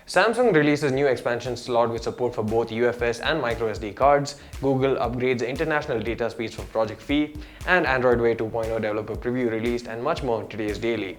Samsung releases new expansion slot with support for both UFS and microSD cards. Google upgrades the international data speeds for Project Phi, and Android Wear 2.0 developer preview released, and much more in today's daily.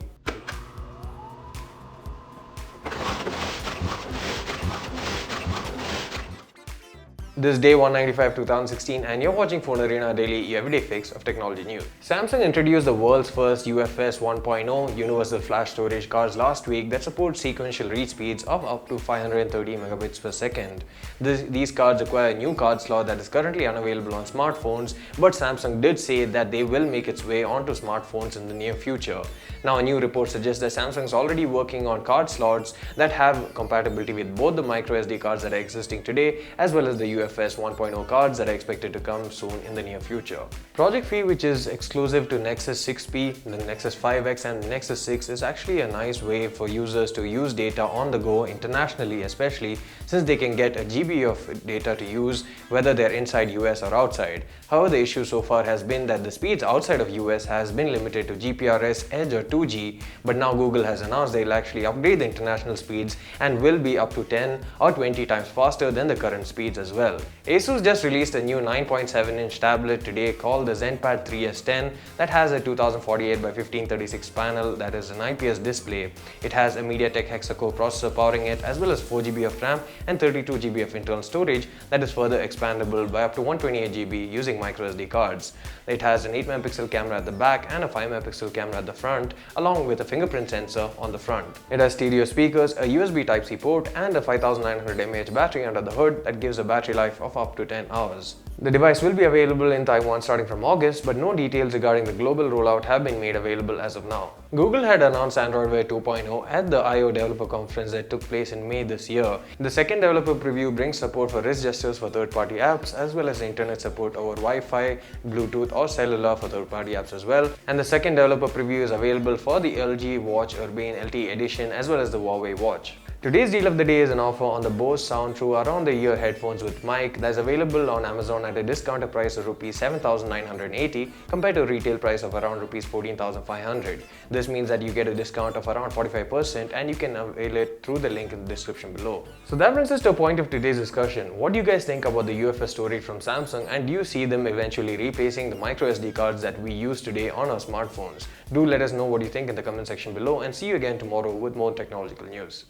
This is day 195 2016 and you're watching FoneArena Daily, your everyday fix of technology news. Samsung introduced the world's first UFS 1.0 universal flash storage cards last week that support sequential read speeds of up to 530 megabits per second. These cards require a new card slot that is currently unavailable on smartphones, but Samsung did say that they will make its way onto smartphones in the near future. Now, a new report suggests that Samsung is already working on card slots that have compatibility with both the microSD cards that are existing today as well as the UFS 1.0 cards that are expected to come soon in the near future. Project Phi, which is exclusive to Nexus 6P, the Nexus 5X and Nexus 6, is actually a nice way for users to use data on the go internationally, especially since they can get a GB of data to use whether they're inside US or outside. However, the issue so far has been that the speeds outside of US has been limited to GPRS, Edge or 2G, but now Google has announced they'll actually upgrade the international speeds and will be up to 10 or 20 times faster than the current speeds as well. Asus just released a new 9.7-inch tablet today called the ZenPad 3S10 that has a 2048 by 1536 panel that is an IPS display. It has a MediaTek hexa-core processor powering it as well as 4GB of RAM and 32GB of internal storage that is further expandable by up to 128GB using microSD cards. It has an 8MP camera at the back and a 5MP camera at the front, along with a fingerprint sensor on the front. It has stereo speakers, a USB Type-C port and a 5900 mAh battery under the hood that gives a battery life of up to 10 hours. The device will be available in Taiwan starting from August, but no details regarding the global rollout have been made available as of now. Google had announced Android Wear 2.0 at the I/O developer conference that took place in May this year. The second developer preview brings support for wrist gestures for third-party apps as well as internet support over Wi-Fi, Bluetooth or cellular for third-party apps as well. And the second developer preview is available for the LG Watch Urbane LTE edition as well as the Huawei Watch. Today's deal of the day is an offer on the Bose Sound True around the ear headphones with mic that is available on Amazon at a discounted price of Rs 7,980 compared to a retail price of around Rs 14,500. This means that you get a discount of around 45% and you can avail it through the link in the description below. So that brings us to a point of today's discussion. What do you guys think about the UFS storage from Samsung, and do you see them eventually replacing the microSD cards that we use today on our smartphones? Do let us know what you think in the comment section below, and see you again tomorrow with more technological news.